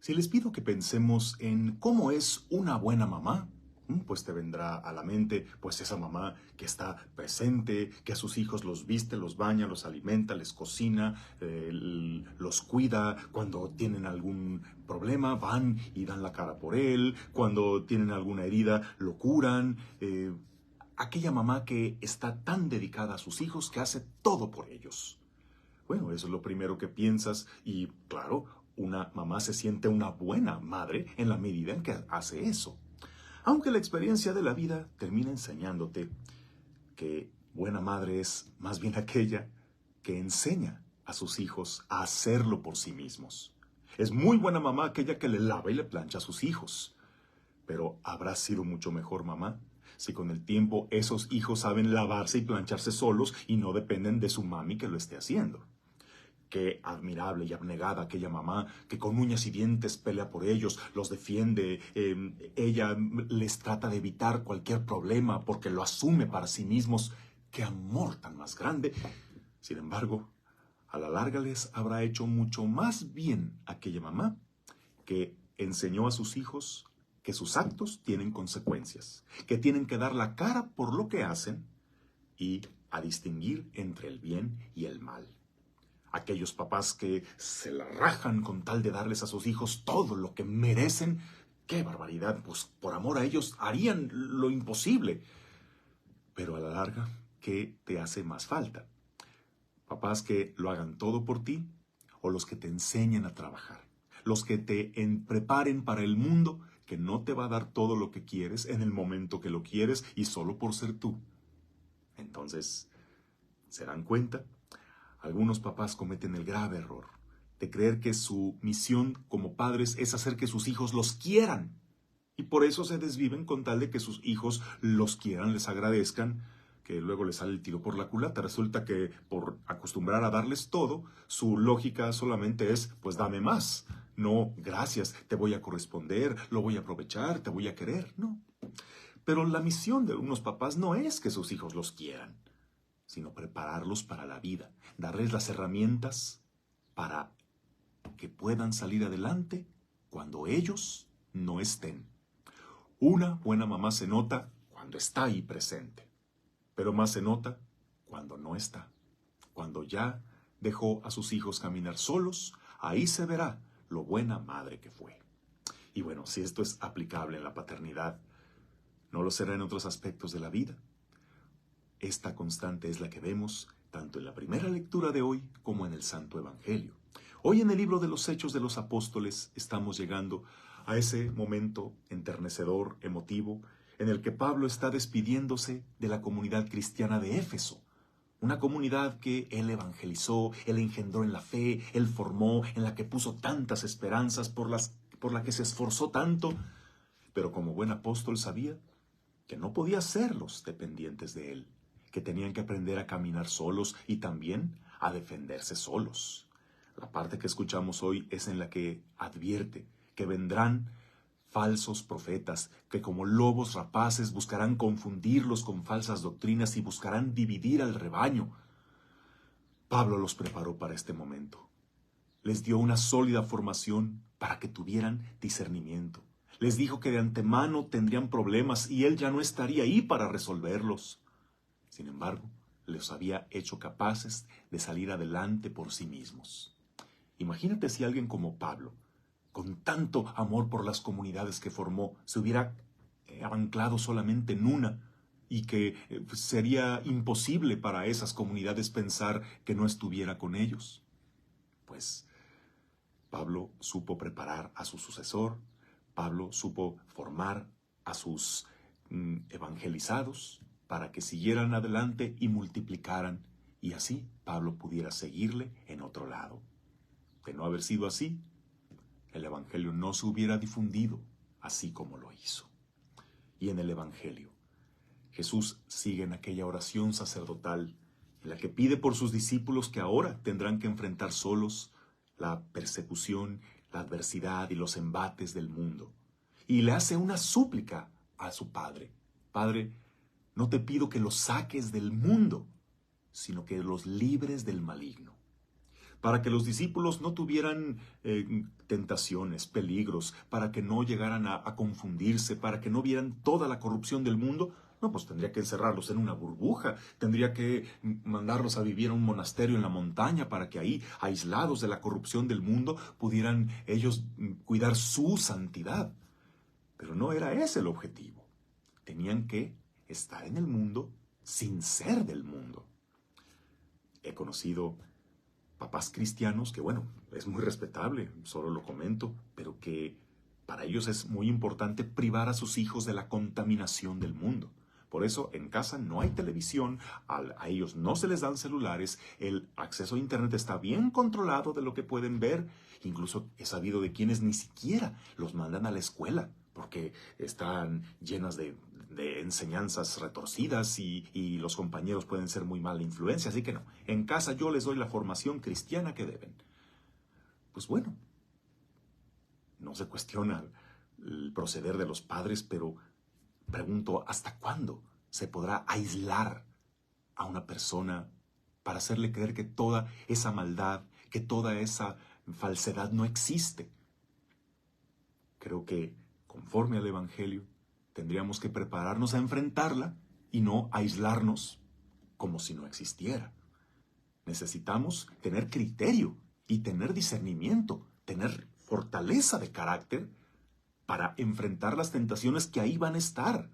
Si les pido que pensemos en cómo es una buena mamá, pues te vendrá a la mente, pues esa mamá que está presente, que a sus hijos los viste, los baña, los alimenta, les cocina, los cuida. Cuando tienen algún problema, van y dan la cara por él. Cuando tienen alguna herida, lo curan. Aquella mamá que está tan dedicada a sus hijos que hace todo por ellos. Bueno, eso es lo primero que piensas y claro, una mamá se siente una buena madre en la medida en que hace eso. Aunque la experiencia de la vida termina enseñándote que buena madre es más bien aquella que enseña a sus hijos a hacerlo por sí mismos. Es muy buena mamá aquella que le lava y le plancha a sus hijos. Pero ¿habrá sido mucho mejor mamá si con el tiempo esos hijos saben lavarse y plancharse solos y no dependen de su mami que lo esté haciendo? Qué admirable y abnegada aquella mamá que con uñas y dientes pelea por ellos, los defiende. Ella les trata de evitar cualquier problema porque lo asume para sí mismos. Qué amor tan más grande. Sin embargo, a la larga les habrá hecho mucho más bien aquella mamá que enseñó a sus hijos que sus actos tienen consecuencias, que tienen que dar la cara por lo que hacen y a distinguir entre el bien y el mal. Aquellos papás que se la rajan con tal de darles a sus hijos todo lo que merecen, ¡qué barbaridad! Pues por amor a ellos harían lo imposible. Pero a la larga, ¿qué te hace más falta? Papás que lo hagan todo por ti o los que te enseñen a trabajar. Los que te preparen para el mundo que no te va a dar todo lo que quieres en el momento que lo quieres y solo por ser tú. Entonces, ¿se dan cuenta? Algunos papás cometen el grave error de creer que su misión como padres es hacer que sus hijos los quieran. Y por eso se desviven con tal de que sus hijos los quieran, les agradezcan, que luego les sale el tiro por la culata. Resulta que por acostumbrar a darles todo, su lógica solamente es, pues dame más. No, gracias, te voy a corresponder, lo voy a aprovechar, te voy a querer. No. Pero la misión de algunos papás no es que sus hijos los quieran, sino prepararlos para la vida, darles las herramientas para que puedan salir adelante cuando ellos no estén. Una buena mamá se nota cuando está ahí presente, pero más se nota cuando no está. Cuando ya dejó a sus hijos caminar solos, ahí se verá lo buena madre que fue. Y bueno, si esto es aplicable en la paternidad, ¿no lo será en otros aspectos de la vida? Esta constante es la que vemos tanto en la primera lectura de hoy como en el Santo Evangelio. Hoy en el libro de los Hechos de los Apóstoles estamos llegando a ese momento enternecedor, emotivo, en el que Pablo está despidiéndose de la comunidad cristiana de Éfeso. Una comunidad que él evangelizó, él engendró en la fe, él formó, en la que puso tantas esperanzas, por la que se esforzó tanto, pero como buen apóstol sabía que no podía hacerlos dependientes de él, que tenían que aprender a caminar solos y también a defenderse solos. La parte que escuchamos hoy es en la que advierte que vendrán falsos profetas, que como lobos rapaces buscarán confundirlos con falsas doctrinas y buscarán dividir al rebaño. Pablo los preparó para este momento. Les dio una sólida formación para que tuvieran discernimiento. Les dijo que de antemano tendrían problemas y él ya no estaría ahí para resolverlos. Sin embargo, les había hecho capaces de salir adelante por sí mismos. Imagínate si alguien como Pablo, con tanto amor por las comunidades que formó, se hubiera anclado solamente en una y que sería imposible para esas comunidades pensar que no estuviera con ellos. Pues Pablo supo preparar a su sucesor, Pablo supo formar a sus evangelizados para que siguieran adelante y multiplicaran, y así Pablo pudiera seguirle en otro lado. De no haber sido así, el evangelio no se hubiera difundido así como lo hizo. Y en el evangelio, Jesús sigue en aquella oración sacerdotal en la que pide por sus discípulos que ahora tendrán que enfrentar solos la persecución, la adversidad y los embates del mundo. Y le hace una súplica a su Padre. Padre, no te pido que los saques del mundo, sino que los libres del maligno. para que los discípulos no tuvieran tentaciones, peligros, para que no llegaran a confundirse, para que no vieran toda la corrupción del mundo. No, pues tendría que encerrarlos en una burbuja, tendría que mandarlos a vivir a un monasterio en la montaña para que ahí, aislados de la corrupción del mundo, pudieran ellos cuidar su santidad. Pero no era ese el objetivo. Tenían que estar en el mundo sin ser del mundo. He conocido papás cristianos que, bueno, es muy respetable, solo lo comento, pero que para ellos es muy importante privar a sus hijos de la contaminación del mundo. Por eso en casa no hay televisión, a ellos no se les dan celulares, el acceso a internet está bien controlado de lo que pueden ver. Incluso he sabido de quienes ni siquiera los mandan a la escuela porque están llenas de enseñanzas retorcidas y los compañeros pueden ser muy mala influencia. Así que no, en casa yo les doy la formación cristiana que deben. Pues bueno, no se cuestiona el proceder de los padres, pero pregunto, ¿hasta cuándo se podrá aislar a una persona para hacerle creer que toda esa maldad, que toda esa falsedad no existe? Creo que, conforme al Evangelio, tendríamos que prepararnos a enfrentarla y no aislarnos como si no existiera. Necesitamos tener criterio y tener discernimiento, tener fortaleza de carácter para enfrentar las tentaciones que ahí van a estar.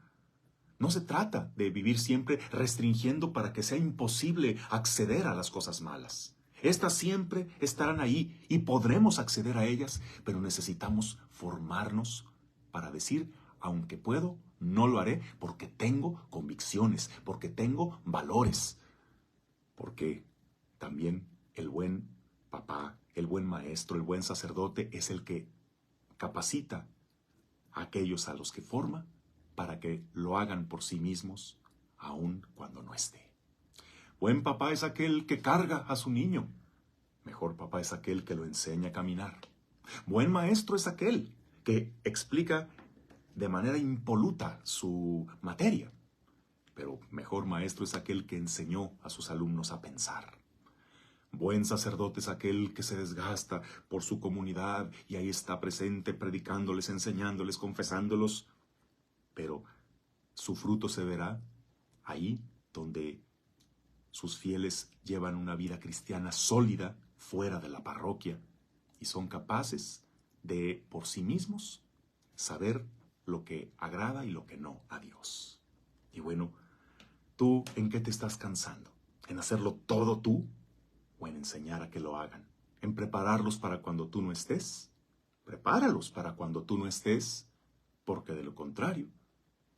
No se trata de vivir siempre restringiendo para que sea imposible acceder a las cosas malas. Estas siempre estarán ahí y podremos acceder a ellas, pero necesitamos formarnos para decir, aunque puedo, no lo haré porque tengo convicciones, porque tengo valores, porque también el buen papá, el buen maestro, el buen sacerdote es el que capacita a aquellos a los que forma para que lo hagan por sí mismos, aun cuando no esté. Buen papá es aquel que carga a su niño. Mejor papá es aquel que lo enseña a caminar. Buen maestro es aquel que explica de manera impoluta su materia. Pero mejor maestro es aquel que enseñó a sus alumnos a pensar. Buen sacerdote es aquel que se desgasta por su comunidad y ahí está presente predicándoles, enseñándoles, confesándolos. Pero su fruto se verá ahí donde sus fieles llevan una vida cristiana sólida fuera de la parroquia y son capaces de, por sí mismos, saber lo que agrada y lo que no a Dios. Y bueno, ¿tú en qué te estás cansando? ¿En hacerlo todo tú o en enseñar a que lo hagan? ¿En prepararlos para cuando tú no estés? Prepáralos para cuando tú no estés, porque de lo contrario,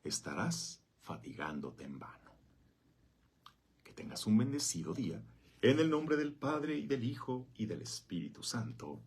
estarás fatigándote en vano. Que tengas un bendecido día, en el nombre del Padre, y del Hijo, y del Espíritu Santo.